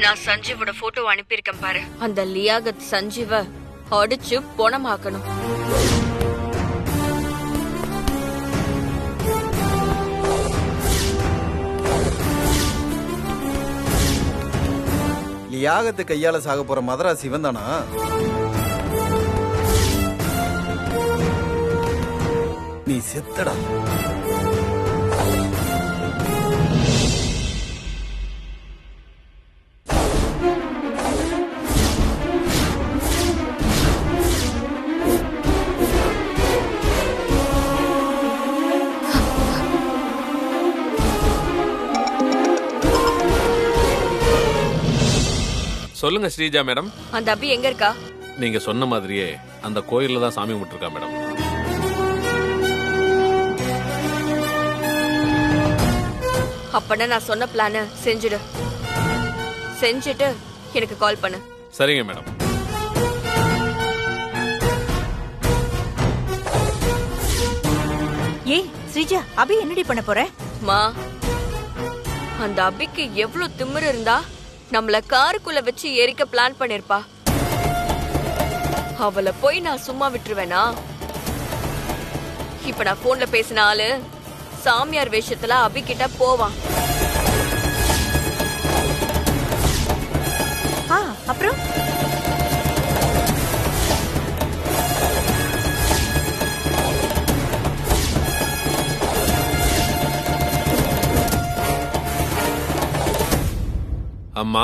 நான் சஞ்சீவோட போட்டோ அனுப்பியிருக்கேன் பாரு. அந்த லியாகத் சஞ்சீவ அடிச்சு பொணமாக்கணும். லியாகத்து கையால சாக போற மதராசி இவன் தானா? நீ செத்தடா. சொல்லுங்க ஸ்ரீஜா மேடம். அந்த அபி எங்க இருக்கா? நீங்க சொன்ன மாதிரியே அந்த கோயில்ல தான் சாமி கும்பிட்டுருக்கா மேடம். அப்பனா நான் சொன்ன பிளான செஞ்சுட்டு எனக்கு கால் பண்ணு. சரிங்க மேடம். ஏய் ஸ்ரீஜா, அபி என்னடி பண்ண போற? மா, அந்த அபிக்கு எவ்வளவு திமிரு இருந்தா நம்மள காருக்குள்ள வச்சு எரிக்க பிளான் பண்ணிருப்பா. அவளை போய் நான் சும்மா விட்டுருவேனா? இப்ப நான் போன்ல பேசின ஆளு சாமியார் வேஷத்துல அபி கிட்ட போவான். அப்புறம் அம்மா,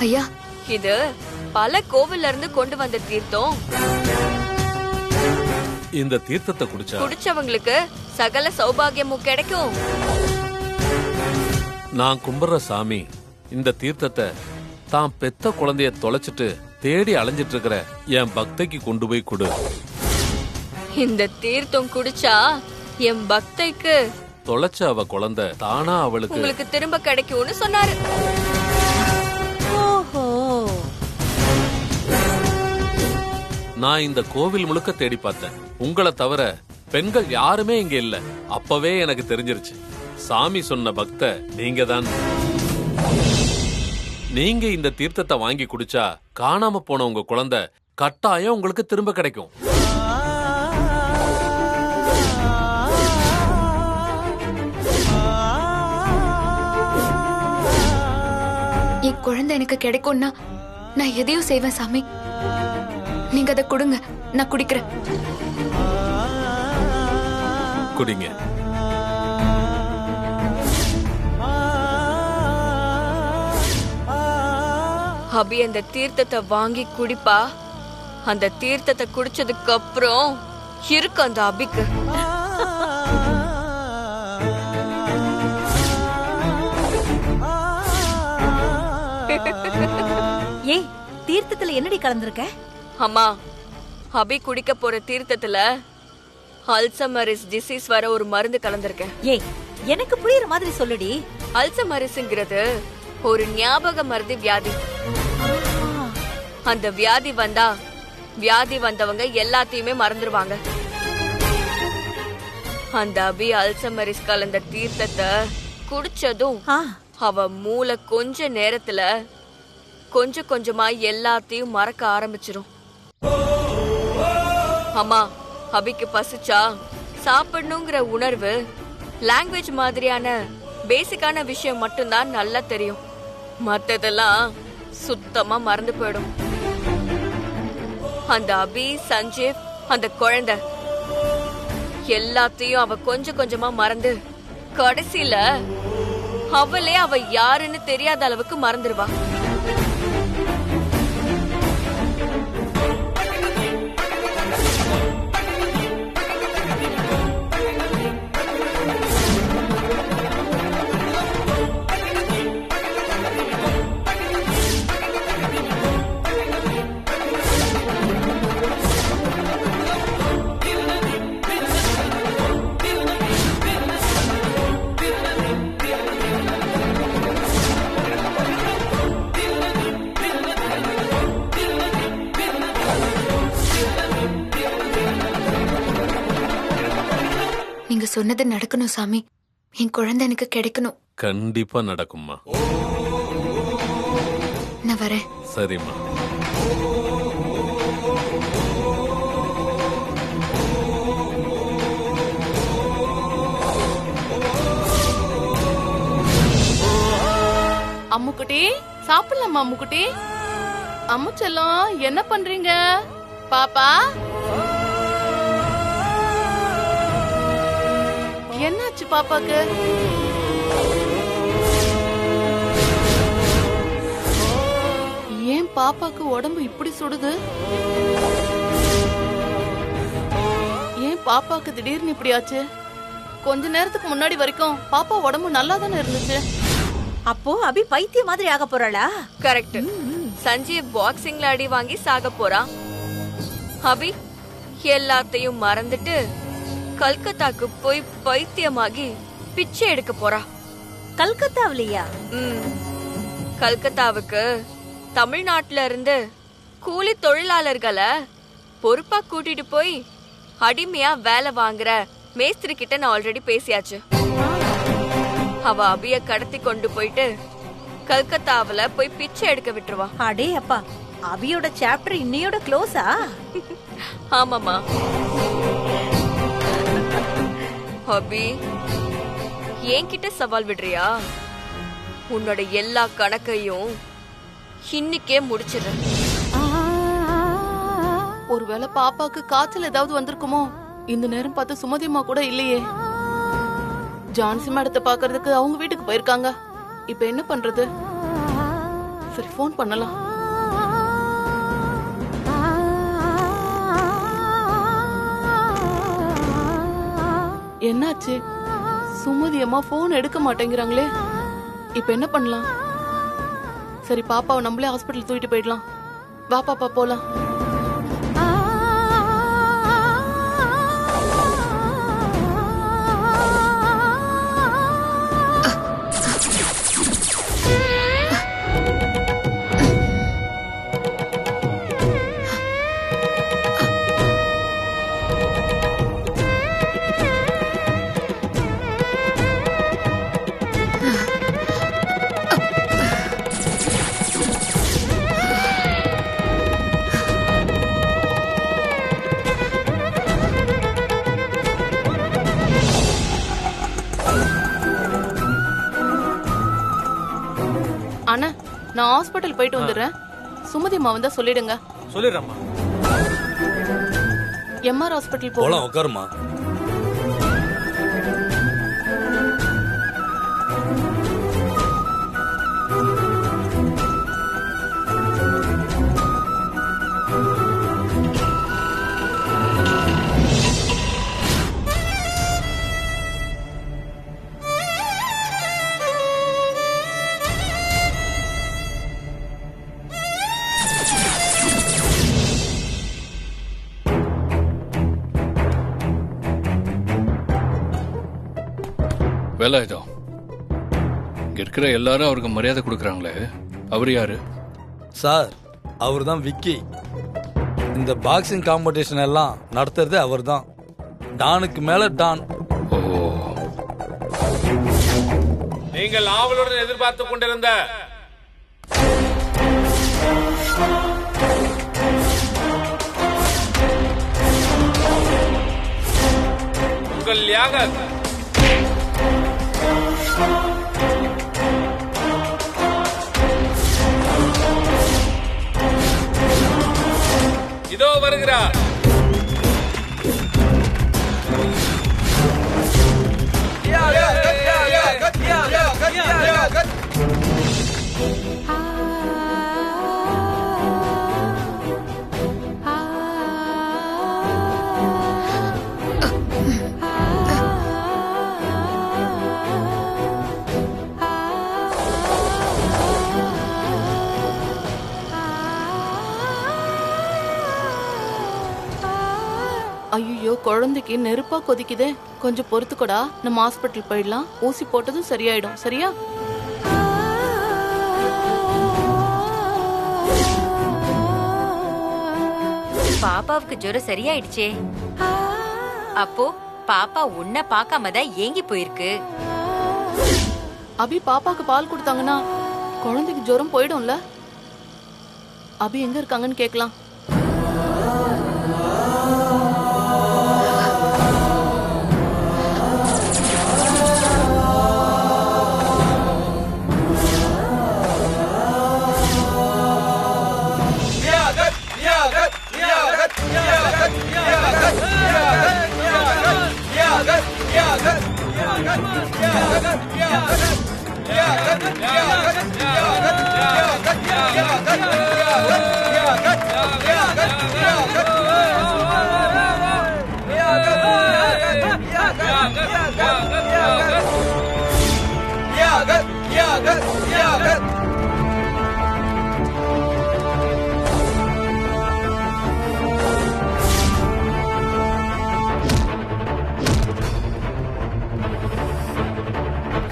ஐயா, இது பல கோவில்ல இருந்து கொண்டு வந்த தீர்த்தம். இந்த தீர்த்தத்தை குடிச்சவங்களுக்கு சகல சௌபாகியமும் கிடைக்கும். நான் கும்பிடுற சாமி இந்த தீர்த்தத்தை தான் பெத்த குழந்தைய தொலைச்சிட்டு தேடி அலைஞ்சிட்டு இருக்கிற என் பக்தைக்கு கொண்டு போய் கொடு. இந்த தீர்த்தம் குடிச்சா என் பக்தைக்கு தொலைச்ச அவ குழந்தை தானா உங்களுக்கு திரும்ப கிடைக்கும்னு சொன்னாரு. ஓஹோ, நான் இந்த கோவில் முழுக்க தேடி பார்த்தேன். உங்களை தவிர பெண்கள் யாருமே இங்க இல்ல. அப்பவே எனக்கு தெரிஞ்சிருச்சு சாமி சொன்ன பக்த நீங்க தான். நீங்க இந்த தீர்த்தத்தை வாங்கி குடிச்சா காணாம போன உங்க குழந்தை கட்டாயம் உங்களுக்கு திரும்ப கிடைக்கும். என் குழந்தை எனக்கு கிடைக்கும்னா நான் எதையும் செய்வேன் சாமி. நீங்க அதை கொடுங்க, நான் குடிக்கிறேன். குடிங்க. அபி அந்த தீர்த்தத்தை வாங்கி குடிப்பா. அந்த தீர்த்தத்தை குடிச்சதுக்கு அப்புறம் இருக்கு அந்த அபிக்கு. ஏய், தீர்த்தத்துல என்னடி கலந்துருக்க? அம்மா, அபி குடிக்க போற தீர்த்தத்துல அல்சமரிஸ் டிசீஸ் வர ஒரு மருந்து கலந்திருக்கேன். ஏய், எனக்கு புரியுற மாதிரி சொல்லுடி. அல்சமரிஸ்ங்கிறது ஒரு ஞாபக மருதி வியாதி. அந்த வியாதி வந்தா வியாதி வந்தவங்க எல்லாத்தையுமே மறந்துடுவாங்க. அந்த அபி அல்சமரிஸ் கலந்த தீர்த்தத்தை குடிச்சதும் அவ மூளை கொஞ்ச நேரத்துல கொஞ்சம் கொஞ்சமா எல்லாத்தையும் மறக்க ஆரம்பிச்சிரும். அம்மா, அபிக்கு பசிச்சா சாப்பிடணுங்கிற உணர்வு லாங்குவேஜ் மாதிரியான பேசிக்கான விஷயம் மட்டும்தான் நல்லா தெரியும். மத்ததெல்லாம் சுத்தமா மறந்து போயிடும். அந்த அபி, சஞ்சீவ், அந்த குழந்தை எல்லாத்தையும் அவ கொஞ்சம் கொஞ்சமா மறந்து கடைசியில அவளே அவ யாருன்னு தெரியாத அளவுக்கு மறந்துடுவா. நீங்க சொன்னது நடக்கணும் சாமி. என் குழந்தை எனக்கு கிடைக்கணும். கண்டிப்பா நடக்கும்மா. நான் வரேன். சரிம்மா. அம்முக்குட்டி சாப்பிடலாமா? அம்முக்குட்டி, அம்மு செல்லம் என்ன பண்றீங்க? பாப்பா என்னாச்சு பாப்பாக்கு? ஏன் பாப்பாக்கு உடம்பு இப்படி சுடுது? ஏன் பாப்பாக்கு திடீர்னு இப்படி ஆச்சு? கொஞ்ச நேரத்துக்கு முன்னாடி வரைக்கும் பாப்பா உடம்பு நல்லா தானே இருந்துச்சு. அப்போ அபி பைத்திய மாதிரி ஆக போறாளா? கரெக்ட். சஞ்சீவ் பாக்ஸிங்ல அடி வாங்கி சாக போறான். அபி எல்லாத்தையும் மறந்துட்டு கல்கத்தாக்கு போய் பைத்தியமாகி பிச்சை எடுக்க போறா. கல்கத்தாவிலையா? கல்கத்தாவுக்கு தமிழ்நாட்டுல இருந்து கூலி தொழிலாளர்களை பொறுப்பா கூட்டிட்டு போய் அடிமையா வேலை வாங்குற மேஸ்திரி கிட்ட நான் ஆல்ரெடி பேசியாச்சு. அவ அபிய கடத்தி கொண்டு போயிட்டு கல்கத்தாவுல போய் பிச்சை எடுக்க விட்டுருவா. அடே அப்பா, அபியோட சாப்டர் இன்னையோட க்ளோஸா? ஆமாமா. அபி என்கிட்ட சவால் விடுறியா? உன்னோட எல்லா கணக்கையும் இன்னைக்கே முடிச்சிடுறேன். ஒருவேளை பாப்பாக்கு காய்ச்சல் ஏதாவது வந்திருக்குமோ? இந்த நேரம் பார்த்து சுமதியம்மா கூட இல்லையே. ஜான்சி மேடத்தை பாக்குறதுக்கு அவங்க வீட்டுக்கு போயிருக்காங்க. இப்ப என்ன பண்றது? சரி, போன் பண்ணலாம். என்னாச்சு? சுமதியம்மா போன் எடுக்க மாட்டேங்கிறாங்களே. இப்ப என்ன பண்ணலாம்? சரி, பாப்பாவை நம்மளே ஹாஸ்பிட்டல் தூக்கிட்டு போயிடலாம். வா பாப்பா, போலாம். அண்ணா, நான் ஹாஸ்பிட்டல் போயிட்டு வந்துடுறேன். சுமதிமா வந்தா சொல்லிடுங்க. சொல்லிடுறேம்மா. எம்ஆர் ஹாஸ்பிட்டல் போலாம். உட்காருமா. வேலாயுதம், இங்க இருக்கிற எல்லாரும் அவருக்கு மரியாதை கொடுக்கறாங்களே, அவர் யாரு? சார், அவர் தான் விக்கி. இந்த பாக்ஸிங் காம்படிஷன் எல்லாம் நடத்துறதே அவர் தான். டானுக்கு மேல டான். ஓ, நீங்கள் ஆவலுடன் எதிர்பார்த்து கொண்டிருந்த உங்கள் யாகர் இதோ வருகிறார். ஐயோ, குழந்தைக்கு நெருப்பா கொதிக்குதே. கொஞ்சம் பொறுத்துக்கோடா, நம்ம ஹாஸ்பிட்டல் போயிடலாம். ஊசி போட்டதும் சரியாயிடும். சரியா? பாப்பாவுக்கு ஜுரம் சரியாயிடுச்சே. அப்போ பாப்பா உன்னை பார்க்காம தான் ஏங்கி போயிருக்கு. அபி பாப்பாக்கு பால் கொடுத்தாங்கன்னா குழந்தைக்கு ஜுரம் போயிடும்ல. அபி எங்க இருக்காங்கன்னு கேட்கலாம்.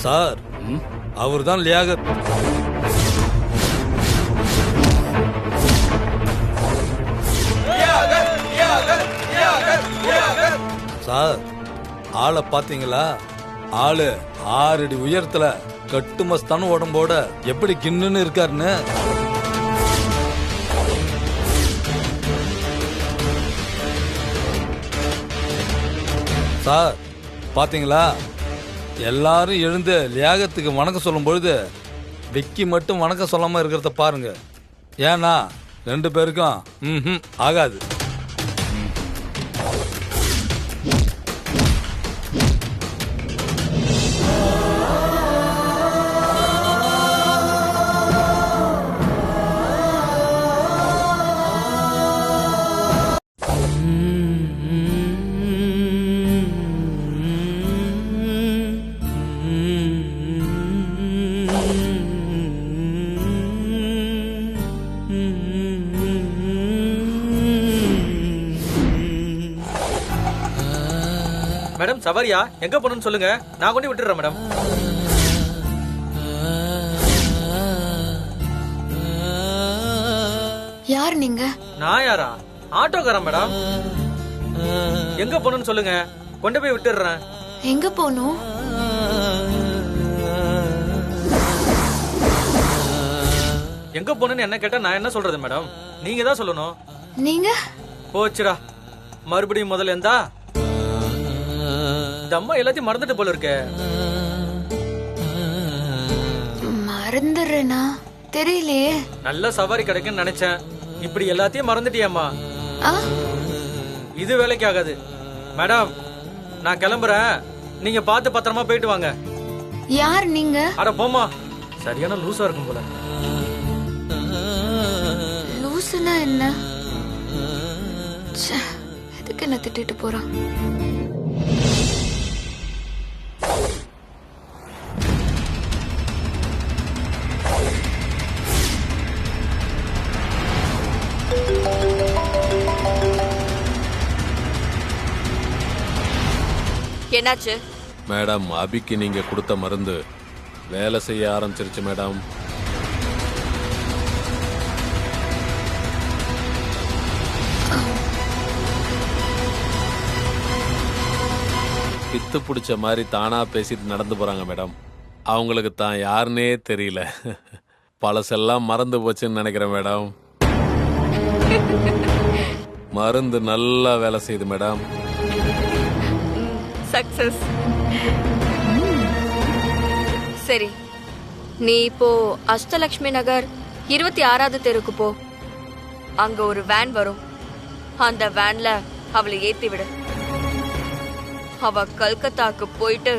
சார், அவர் தான் லியாகத். சார், ஆளை பாத்தீங்களா? ஆளு 6 அடி உயரத்துல கட்டுமஸ்தான உடம்போட எப்படி கிண்ணுன்னு இருக்காருன்னு. சார் பாத்தீங்களா? எல்லாரும் எழுந்து லியாகத்துக்கு வணக்கம் சொல்லும் பொழுது விக்கி மட்டும் வணக்கம் சொல்லாம இருக்கிறத பாருங்க. ஏன்னா 2 பேருக்கும் ஆகாது. மேடம் சவாரியா எங்க போகணும்னு சொல்லுங்க, நான் கொண்டு விட்டுறேன் மேடம். யார் நீங்க? நான் யாரா? ஆட்டோக்காரன் மேடம். எங்க போகணும்னு சொல்லுங்க, கொண்டு போய் விட்டுறேன். எங்க போகணும்? எங்க போகணும்னு என்ன கேட்டா நான் என்ன சொல்றது மேடம்? நீங்க தான் சொல்லணும். நீங்க? போச்சுடா, மறுபடியும் முதல்ல இருந்தா இந்த அம்மா எல்லாத்தையும் மறந்துட்டு போல இருக்க. மறந்துடுறேனா? தெரியலையே. நல்ல சவாரி கிடைக்குன்னு நினைச்சேன், இப்படி எல்லாத்தையும் மறந்துட்டியம்மா. இது வேலைக்கு ஆகாது மேடம். நான் கிளம்புறேன், நீங்க பார்த்து பத்திரமா போயிட்டு வாங்க. யார் நீங்க? அட போமா, சரியான லூசா இருக்கும் போல. லூசுனா என்ன? எதுக்கு என்ன திட்டிட்டு போறான்? என்னாச்சு மேடம்? அபிக்கு நீங்க கொடுத்த மருந்து வேலை செய்ய ஆரம்பிச்சிருச்சு மேடம். பித்து பிடிச்ச மாதிரி தானா பேசிட்டு நடந்து போறாங்க மேடம். அவங்களுக்கு தான் யாருன்னே தெரியல. பழசெல்லாம் மறந்து போச்சுன்னு நினைக்கிறேன் மேடம். மருந்து நல்லா வேலை செய்யுது மேடம். சக்சஸ். சரி, நீ இப்போ அஷ்டலட்சுமி நகர் 26வது தெருக்கு போ. அங்க ஒரு வேன் வரும், அந்த வேன்ல அவளை ஏத்தி விடு. அவ கல்கத்தாக்கு போயிட்டு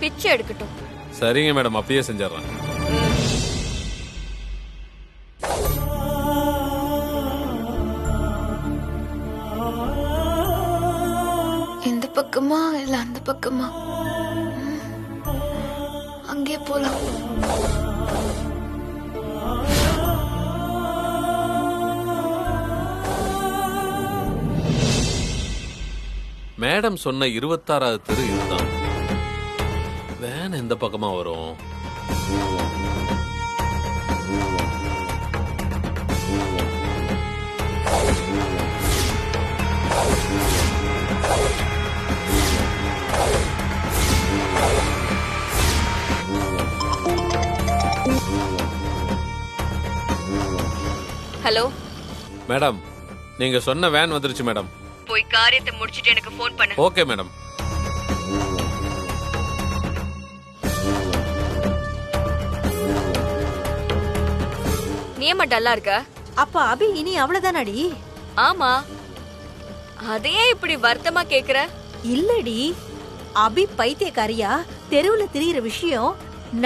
பிச்சை எடுக்கட்டும். சரிங்க மேடம், அப்படியே செஞ்சிடறேன். இந்த பக்கமா இல்ல அந்த பக்கமா? அங்கே போலாம். மேடம் சொன்ன 26வது தெரு இதுதான். வேன் எந்த பக்கமா வரும்? மேடம் நீங்க சொன்ன வேன் வந்துருச்சு மேடம். போய் காரியத்தை முடிச்சிட்டு எனக்கு ஃபோன் பண்ணு. Okay madam. நீ ஏமா டல்லா இருக்க? அப்ப அபி இனி அவ்வளவுதானடி? ஆமா, அதையே இப்படி வருத்தமா கேக்குற? இல்லடி, அபி பைத்தியக்காரியா தெருவுல திரியிற விஷயம்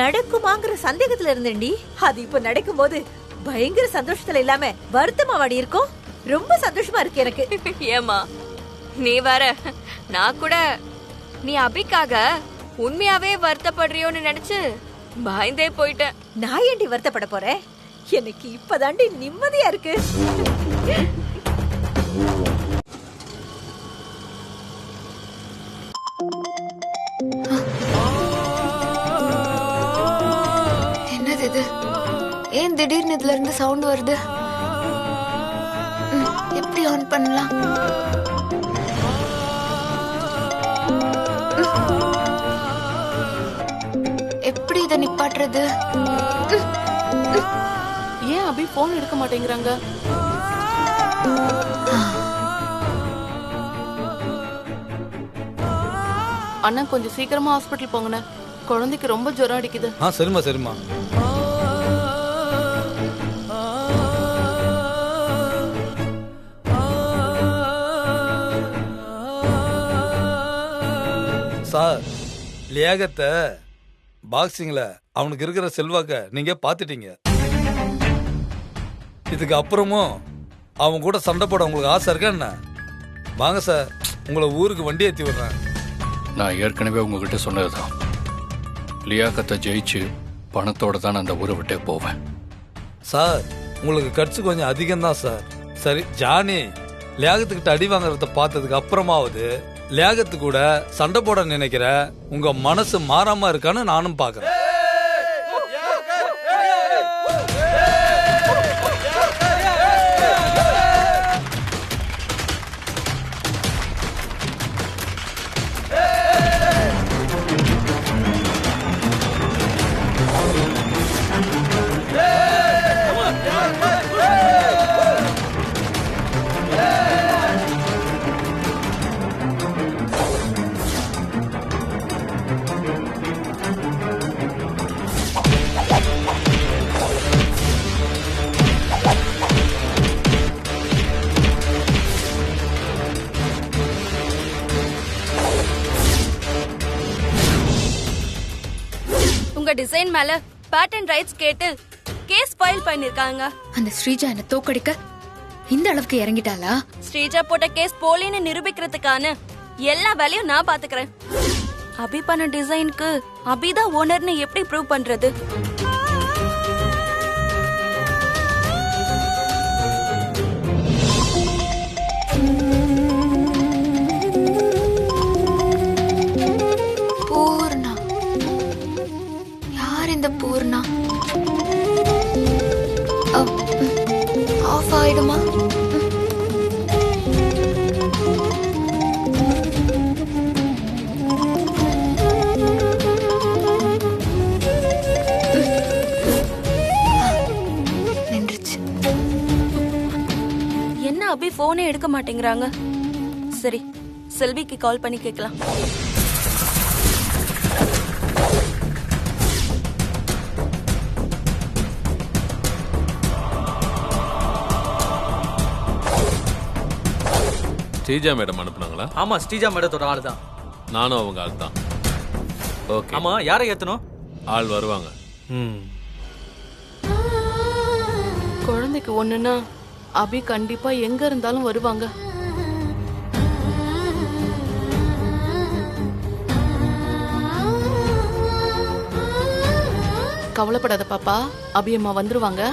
நடக்குமாங்கிற சந்தேகத்துல இருந்தேன்டி. அது இப்ப நடக்கும் போது பயங்கர சந்தோஷத்துல இல்லாம வருத்தமா வாடி இருக்கும். ரொம்ப சந்தோஷமா இருக்கு எனக்கு. ஏமா நீ வேற, நான் கூட நீ அபிக்காக உண்மையாவே வருத்தப்படுறியோன்னு நினைச்சு பயந்தே போயிட்டேன். நான் ஏண்டி வருத்தப்பட போறேன்? எனக்கு இப்பதாண்டி நிம்மதியா இருக்கு. என்னது இது? ஏன் திடீர்னு இதுல இருந்து சவுண்ட் வருது? எப்படி ஆன் பண்ணலாம்? எப்படி இதை நிப்பாட்டுறது? ஏன் அபி போன் எடுக்க மாட்டேங்கிறாங்க? அண்ணா கொஞ்சம் சீக்கிரமா ஹாஸ்பிட்டல் போங்கண்ணே. குழந்தைக்கு ரொம்ப ஜுரம் அடிக்குது. சரிம்மா சரிம்மா. சார், லியாகத்தை பாக்ஸிங்ல அவனுக்கு இருக்கிற செல்வாக்க நீங்க பாத்துட்டீங்க. இதுக்கு அப்புறமும் அவன் கூட சண்டை போட உங்களுக்கு ஆசை இருக்கா என்ன? வாங்க சார், உங்களை ஊருக்கு வண்டி ஏற்றி விடுறேன். நான் ஏற்கனவே உங்ககிட்ட சொன்னதுதான். லியாக்கத்தை ஜெயிச்சு பணத்தோட தான் அந்த ஊரை விட்டே போவேன். சார், உங்களுக்கு கட்சி கொஞ்சம் அதிகம்தான் சார். சரி, ஜானி லியாகத்துக்கிட்ட அடி வாங்குறத பார்த்ததுக்கு அப்புறமாவது லியாகத்து கூட சண்டை போட நினைக்கிற உங்க மனசு மாறாம இருக்கான்னு நானும் பாக்குறேன். உங்க டிசைன் மேல பேட்டர்ன் ரைட்ஸ் கேட்டு கேஸ் ஃபைல் பண்ணிருக்காங்க. அந்த ஸ்ரீஜா என்ன தோக்கடிக்க இந்த அளவுக்கு இறங்கிட்டாளா? ஸ்ரீஜா போட்ட கேஸ் போலின்னு நிரூபிக்கிறதுக்கான எல்லா வேலையும் நான் பாத்துக்கிறேன். அபி பண்ண டிசைனுக்கு அபிதான் ஓனர்னு எப்படி ப்ரூவ் பண்றது? பூர்ணா? யார் இந்த பூர்ணா? ஆஃப் ஆயிடுமா? என்ன அபி போனே எடுக்க மாட்டேங்கிறாங்க? சரி, செல்விக்கு கால் பண்ணி கேட்கலாம். ஸ்ரீஜா மேடம் அனுப்புனாங்களா? ஆமா, ஸ்ரீஜா மேடத்தோட ஆள் தான். நானும் அவங்க ஆள் தான். ஓகே. ஆமா, யாரை ஏத்தணும்? ஆள் வருவாங்க. குழந்தைக்கு ஒண்ணுன்னா அபி கண்டிப்பா எங்க இருந்தாலும் வருவாங்க. கவலைப்படாத பாப்பா, அபி அம்மா வந்துருவாங்க.